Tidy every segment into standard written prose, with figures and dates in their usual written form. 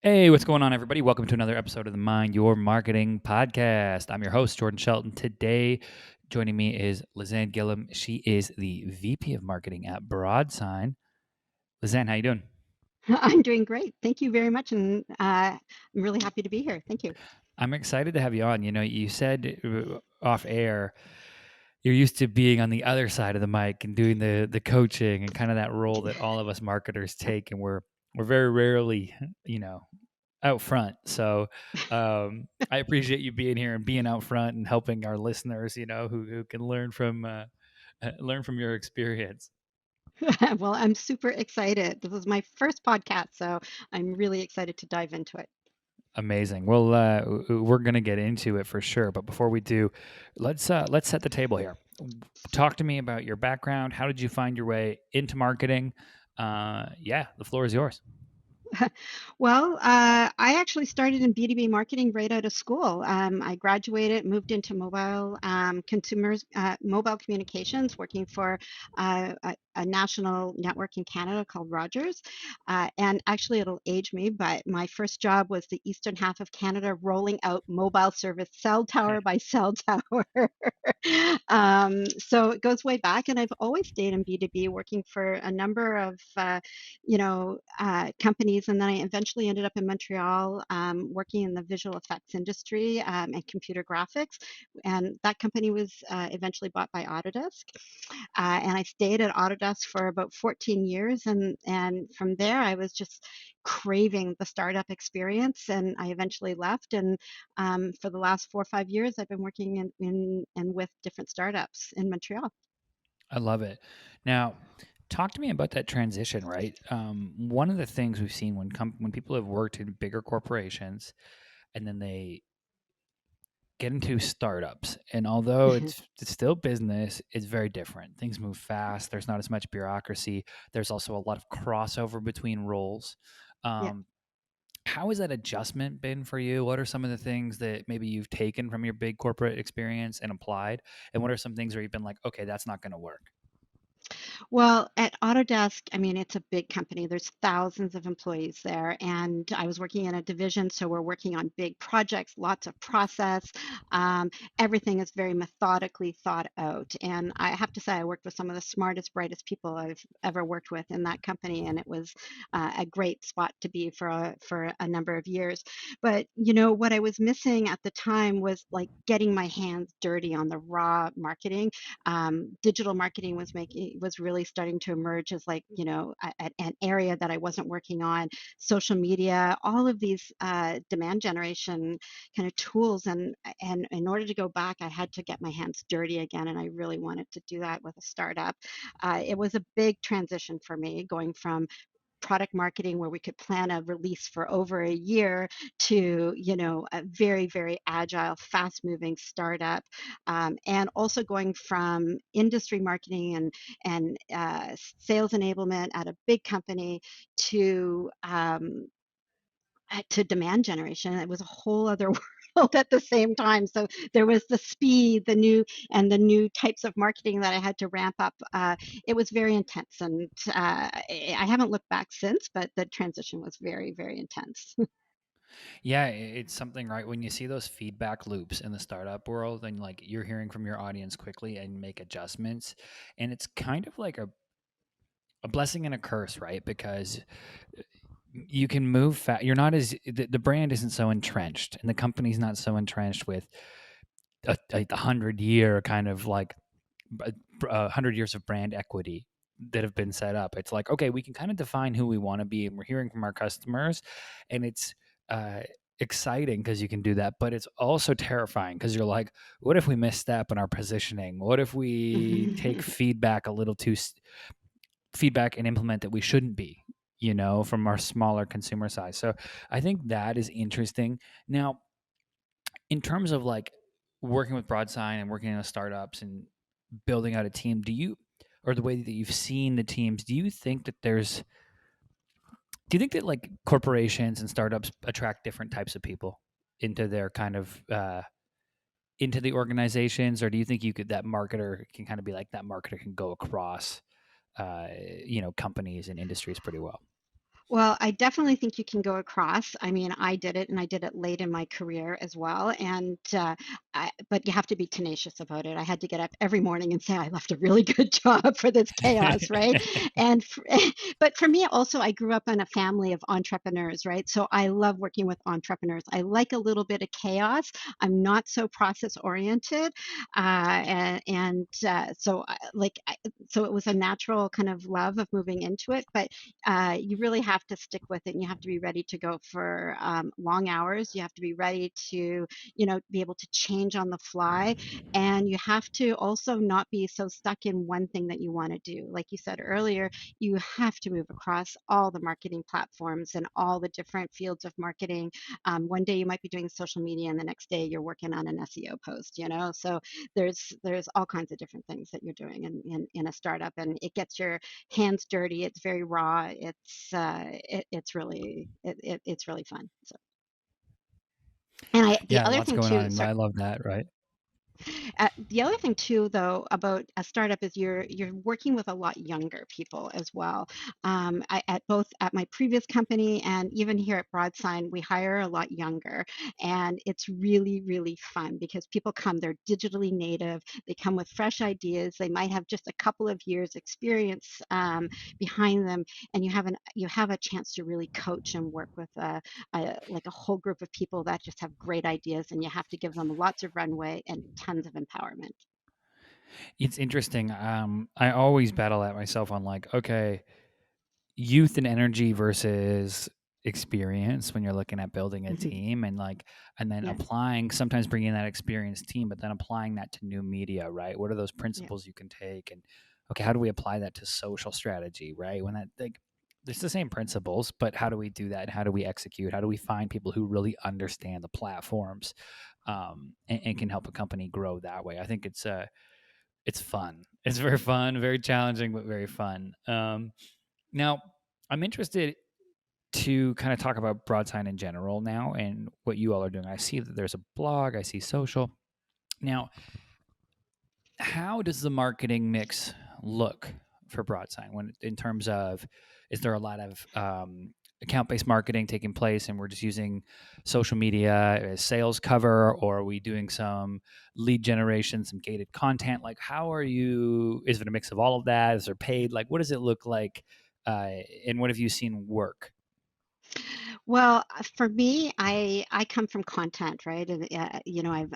Hey, what's going on, everybody? Welcome to another episode of the Mind Your Marketing podcast. I'm your host, Jordan Shelton. Today, joining me is Liseanne Gillham. She is the VP of Marketing at Broadsign. Liseanne, how you doing? I'm doing great. Thank you very much. And I'm really happy to be here. Thank you. I'm excited to have you on. You know, you said off air you're used to being on the other side of the mic and doing the coaching and kind of that role that all of us marketers take, and we're very rarely, you know, out front. So I appreciate you being here and being out front and helping our listeners, you know, who can learn from your experience. Well, I'm super excited. This is my first podcast, so I'm really excited to dive into it. Amazing. Well, we're gonna get into it for sure, but before we do, let's set the table here. Talk to me about your background. How did you find your way into marketing? Yeah, the floor is yours. Well, I actually started in B2B marketing right out of school. I graduated, moved into mobile communications, working for a national network in Canada called Rogers. And actually, it'll age me, but my first job was the eastern half of Canada, rolling out mobile service cell tower by cell tower. So it goes way back, and I've always stayed in B2B, working for a number of companies. And then I eventually ended up in Montreal, working in the visual effects industry and computer graphics. And that company was eventually bought by Autodesk. And I stayed at Autodesk for about 14 years. And from there, I was just craving the startup experience. And I eventually left. And for the last 4 or 5 years, I've been working in and with different startups in Montreal. I love it. Now, talk to me about that transition. Right, one of the things we've seen when people have worked in bigger corporations and then they get into startups, and although it's still business, it's very different. Things move fast. There's not as much bureaucracy. There's also a lot of crossover between roles. Yeah. Um, how has that adjustment been for you? What are some of the things that maybe you've taken from your big corporate experience and applied? And what are some things where you've been like, okay, that's not going to work? Well, at Autodesk, I mean, it's a big company. There's thousands of employees there. And I was working in a division, so we're working on big projects, lots of process. Um, Everything is very methodically thought out. And I have to say, I worked with some of the smartest, brightest people I've ever worked with in that company. And it was a great spot to be for a number of years. But, what I was missing at the time was like getting my hands dirty on the raw marketing. Digital marketing was really starting to emerge as like an area that I wasn't working on. Social media, all of these demand generation kind of tools, and in order to go back, I had to get my hands dirty again, and I really wanted to do that with a startup. It was a big transition for me, going from product marketing where we could plan a release for over a year to a very, very agile, fast moving startup, and also going from industry marketing and sales enablement at a big company to to demand generation. It was a whole other world at the same time. So there was the speed, the new types of marketing that I had to ramp up. It was very intense, and I haven't looked back since, but the transition was very, very intense. Yeah, it's something, right? When you see those feedback loops in the startup world and like you're hearing from your audience quickly and make adjustments, and it's kind of like a blessing and a curse, right? Because you can move fast. You're not as the brand isn't so entrenched, and the company's not so entrenched with a 100 year kind of like 100 years of brand equity that have been set up. It's like, okay, we can kind of define who we want to be, and we're hearing from our customers, and it's uh, exciting because you can do that, but it's also terrifying because you're like, what if we misstep in our positioning? What if we take feedback a little too feedback and implement that we shouldn't be, you know, from our smaller consumer size. So I think that is interesting. Now, in terms of like working with Broadsign and working in the startups and building out a team, or the way that you've seen the teams, do you think that like corporations and startups attract different types of people into their kind of, into the organizations, or do you think that marketer can kind of be like that marketer can go across, you know, companies and industries pretty well? Well, I definitely think you can go across. I mean, I did it and I did it late in my career as well. And but you have to be tenacious about it. I had to get up every morning and say I left a really good job for this chaos, right? And but for me also, I grew up in a family of entrepreneurs, right? So I love working with entrepreneurs. I like a little bit of chaos. I'm not so process oriented, so it was a natural kind of love of moving into it. But you really have to stick with it. And you have to be ready to go for long hours. You have to be ready to, be able to change on the fly. And you have to also not be so stuck in one thing that you want to do. Like you said earlier, you have to move across all the marketing platforms and all the different fields of marketing. One day you might be doing social media, and the next day you're working on an SEO post. So there's all kinds of different things that you're doing in a startup, and it gets your hands dirty. It's very raw. It's really fun. So, and the Yeah, other lots thing going too, on. sorry, I love that, right? the other thing too, though, about a startup is you're working with a lot younger people as well. At both at my previous company and even here at Broadsign, we hire a lot younger, and it's really really fun because people come, they're digitally native, they come with fresh ideas, they might have just a couple of years experience behind them, and you have a chance to really coach and work with like a whole group of people that just have great ideas, and you have to give them lots of runway and tons of empowerment. It's interesting. I always battle at myself on like, okay, youth and energy versus experience when you're looking at building a Hmm. team and then Yeah, applying sometimes bringing that experienced team but then applying that to new media, right? What are those yeah. principles you can take and okay, how do we apply that to social strategy, right? When that like it's the same principles, but how do we do that and how do we execute, how do we find people who really understand the platforms and can help a company grow that way? I think it's fun. It's very fun, very challenging, but very fun. Now, I'm interested to kind of talk about Broadsign in general now and what you all are doing. I see that there's a blog, I see social. Now, how does the marketing mix look for Broadsign when in terms of is there a lot of account-based marketing taking place and we're just using social media as sales cover, or are we doing some lead generation, some gated content? Like how are you, is it a mix of all of that? Is there paid? Like what does it look like? And what have you seen work? Well, for me, I come from content, right? And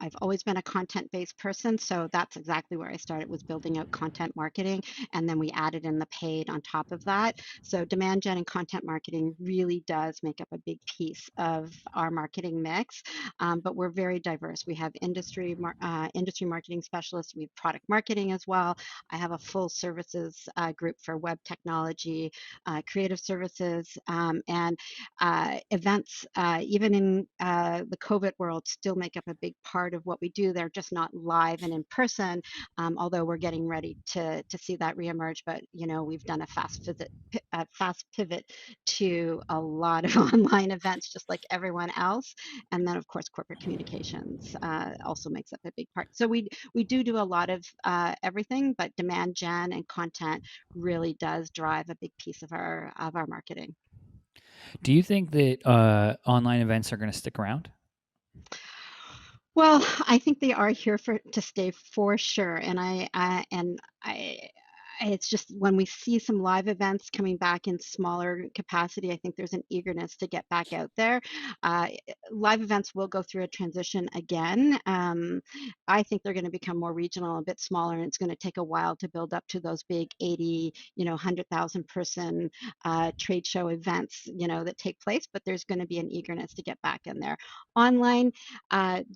I've always been a content-based person, so that's exactly where I started, was building out content marketing, and then we added in the paid on top of that. So demand gen and content marketing really does make up a big piece of our marketing mix, but we're very diverse. We have industry marketing specialists. We have product marketing as well. I have a full services group for web technology, creative services, and events, even in the COVID world, still make up a big part of what we do. They're just not live and in person, although we're getting ready to see that reemerge. But we've done a fast pivot to a lot of online events, just like everyone else. And then, of course, corporate communications also makes up a big part. So we do a lot of everything, but demand gen and content really does drive a big piece of our marketing. Do you think that online events are going to stick around? Well, I think they are here for to stay for sure, and it's just when we see some live events coming back in smaller capacity, I think there's an eagerness to get back out there. Uh, Live events will go through a transition again. I think they're going to become more regional, a bit smaller, and it's going to take a while to build up to those big 80, 100,000 person trade show events, that take place. But there's going to be an eagerness to get back in there. Online,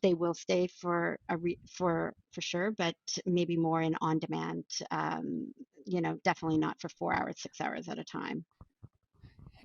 they will stay for sure, but maybe more in on demand. Definitely not for 4 hours, 6 hours at a time.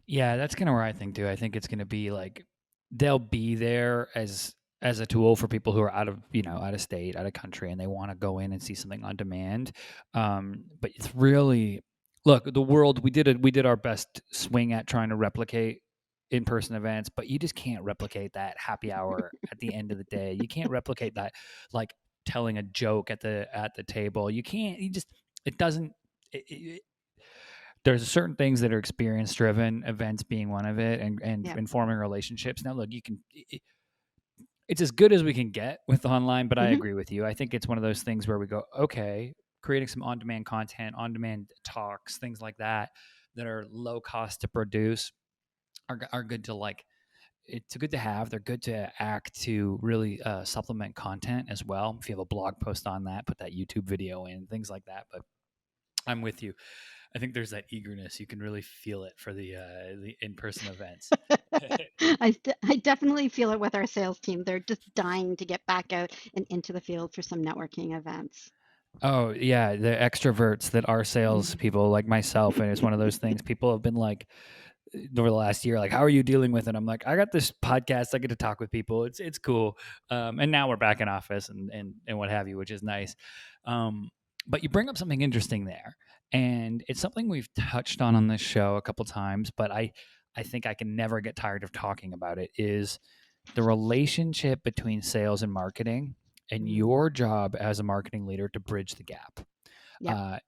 Yeah, that's kind of where I think too. I think it's going to be like they'll be there as a tool for people who are out of out of state, out of country, and they want to go in and see something on demand. But it's really look the world. We did our best swing at trying to replicate in person events, but you just can't replicate that happy hour at the end of the day. You can't replicate that like telling a joke at the table. You can't. You just it doesn't. there's certain things that are experience driven, events being one of it, Yep. and forming relationships. Now, look, it's as good as we can get with online, but I Hmm. agree with you. I think it's one of those things where we go, okay, creating some on demand content, on demand talks, things like that, that are low cost to produce are good to like. It's good to have. They're good to act to really supplement content as well. If you have a blog post on that, put that YouTube video in, things like that. But I'm with you. I think there's that eagerness. You can really feel it for the in person events. I definitely feel it with our sales team. They're just dying to get back out and into the field for some networking events. Oh yeah, the extroverts that are sales Mhm. people like myself, and it's one of those things. People have been like over the last year, like, "How are you dealing with it?" I'm like, "I got this podcast. I get to talk with people. It's cool." And now we're back in office and what have you, which is nice. Um, but you bring up something interesting there, and it's something we've touched on this show a couple times. But I think I can never get tired of talking about it. Is the relationship between sales and marketing, and Mhm. your job as a marketing leader to bridge the gap. Yep. Uh,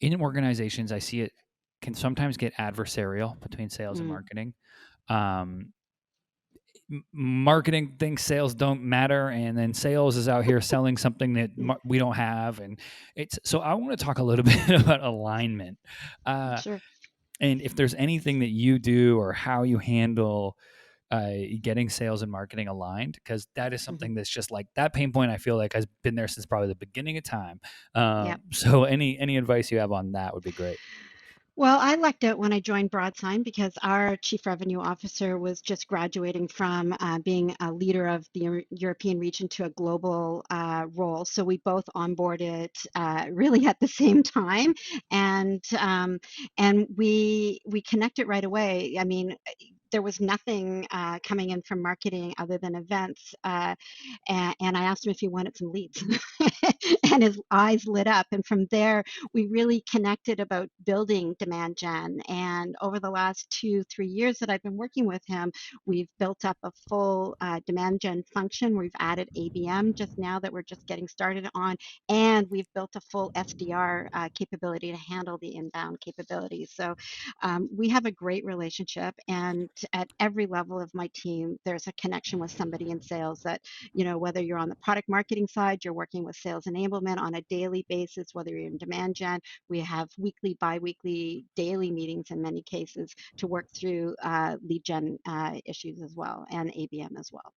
in organizations, I see it can sometimes get adversarial between sales and Mm. marketing. Um, Marketing thinks sales don't matter, and then sales is out here selling something that we don't have, and it's so. I want to talk a little bit about alignment, uh, Sure. and if there's anything that you do or how you handle getting sales and marketing aligned, because that is Hmm. something that's just like that pain point. I feel like has been there since probably the beginning of time. Yep. So any advice you have on that would be great. Well, I lucked out when I joined Broadsign because our chief revenue officer was just graduating from being a leader of the European region to a global role. So we both onboarded really at the same time, and we connected right away. I mean, there was nothing coming in from marketing other than events. And I asked him if he wanted some leads, and his eyes lit up. And from there, we really connected about building demand gen. And over the last 2, 3 years that I've been working with him, we've built up a full demand gen function. We've added ABM just now that we're just getting started on, and we've built a full SDR capability to handle the inbound capabilities. So we have a great relationship, and at every level of my team, there's a connection with somebody in sales that, whether you're on the product marketing side, you're working with sales enablement on a daily basis, whether you're in demand gen, we have weekly, bi-weekly, daily meetings in many cases to work through lead gen issues as well, and ABM as well.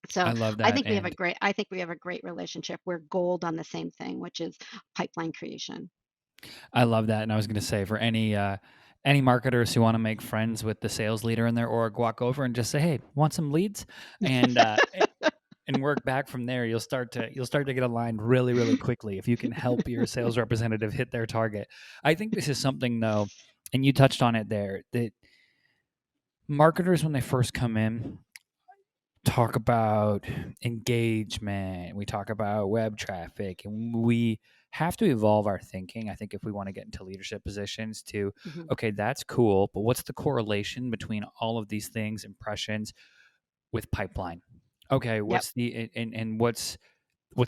I So love I that, think we have a and great, I think we have a great relationship. We're gold on the same thing, which is pipeline creation. I love that. And I was going to say for any marketers who want to make friends with the sales leader in their org, walk over and just say, "Hey, want some leads?" and and work back from there. You'll start to get aligned really really quickly if you can help your sales representative hit their target. I think this is something though, and you touched on it there, that marketers when they first come in talk about engagement, we talk about web traffic, and we have to evolve our thinking. I think if we want to get into leadership positions to, Mhm. okay, that's cool, but what's the correlation between all of these things, impressions with pipeline? Okay, Yep. what's the and what's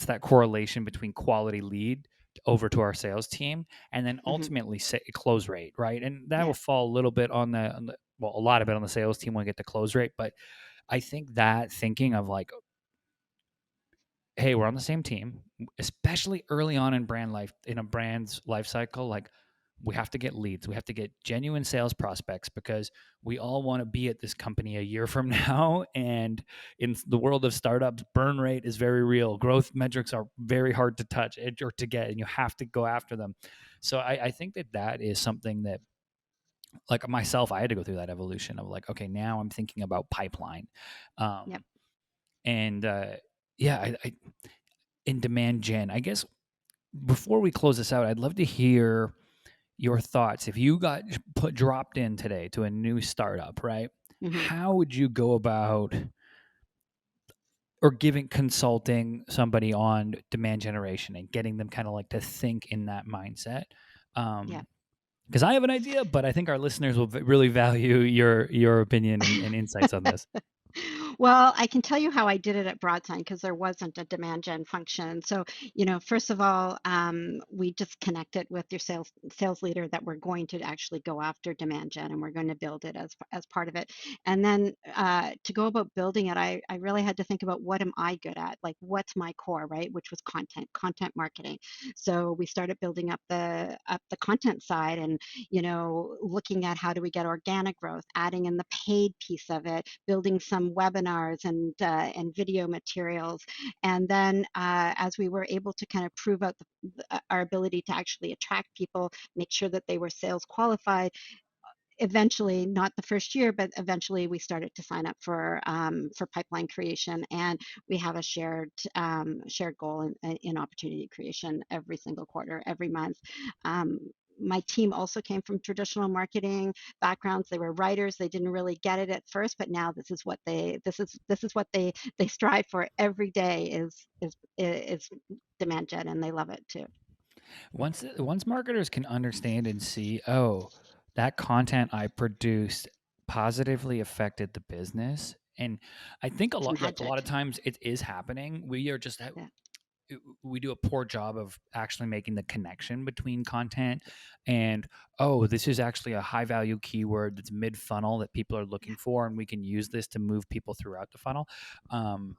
that correlation between quality lead over to our sales team, and then Hmm. ultimately say close rate, right? And that will Yeah. fall a little bit on the well, a lot of it on the sales team when we get to close rate, but I think that thinking of like, hey, we're on the same team, especially early on in brand life, in a brand's life cycle, like we have to get leads. We have to get genuine sales prospects because we all want to be at this company a year from now. And in the world of startups, burn rate is very real. Growth metrics are very hard to touch or to get, and you have to go after them. So I think that that is something that, like myself, I had to go through that evolution of like, okay, now I'm thinking about pipeline. Yep. Um, and yeah, in demand gen, I guess before we close this out, I'd love to hear your thoughts. If you got dropped in today to a new startup, right? Hmm. How would you go about or giving consulting somebody on demand generation and getting them kind of like to think in that mindset? Yeah. Because I have an idea, but I think our listeners will really value your opinion and insights on this. Well, I can tell you how I did it at Broadsign because there wasn't a demand gen function. So, first of all, we just connected with your sales leader that we're going to actually go after demand gen and we're going to build it as part of it. And then to go about building it, I really had to think about what am I good at? Like, what's my core, right? Which was content marketing. So we started building up the content side and looking at how do we get organic growth, adding in the paid piece of it, building some webinars and video materials. And then as we were able to kind of prove out our ability to actually attract people, make sure that they were sales qualified, eventually, not the first year, but eventually we started to sign up for pipeline creation, and we have a shared goal in opportunity creation every single quarter, every month. Um, my team also came from traditional marketing backgrounds. They were writers. They didn't really get it at first, but now this is what they strive for every day is demand gen, and they love it too. Once marketers can understand and see, oh, that content I produced positively affected the business, and I think It's a lot magic. of times it is happening. We are just Yeah. we do a poor job of actually making the connection between content and, oh, this is actually a high value keyword that's mid funnel that people are looking for, and we can use this to move people throughout the funnel. Um,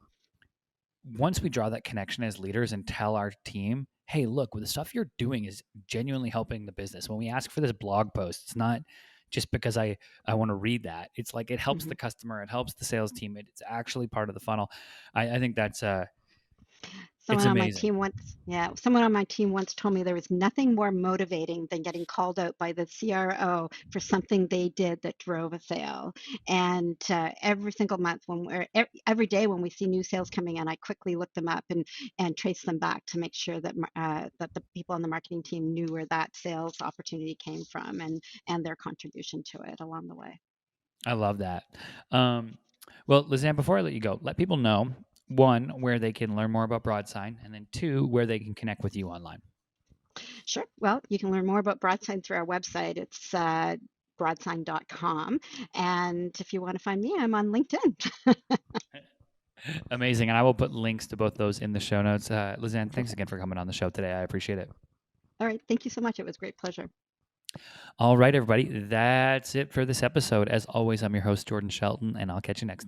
Once we draw that connection as leaders and tell our team, hey, look, the stuff you're doing is genuinely helping the business. When we ask for this blog post, it's not just because I want to read that. It's like it helps Mhm. the customer, it helps the sales team. It's actually part of the funnel. I think that's it's Someone on my amazing. team once, yeah, someone on my team once told me there was nothing more motivating than getting called out by the CRO for something they did that drove a sale. And every single month, every day when we see new sales coming in, I quickly look them up and trace them back to make sure that the people on the marketing team knew where that sales opportunity came from and their contribution to it along the way. I love that. Um, well, Lisanne, before I let you go, let people know one, where they can learn more about Broadsign, and then two, where they can connect with you online. Sure. Well, you can learn more about Broadsign through our website. It's broadsign.com. And if you want to find me, I'm on LinkedIn. Amazing. And I will put links to both those in the show notes. Lisanne, thanks again Perfect. for coming on the show today. I appreciate it. All right. Thank you so much. It was a great pleasure. All right, everybody. That's it for this episode. As always, I'm your host, Jordan Shelton, and I'll catch you next time.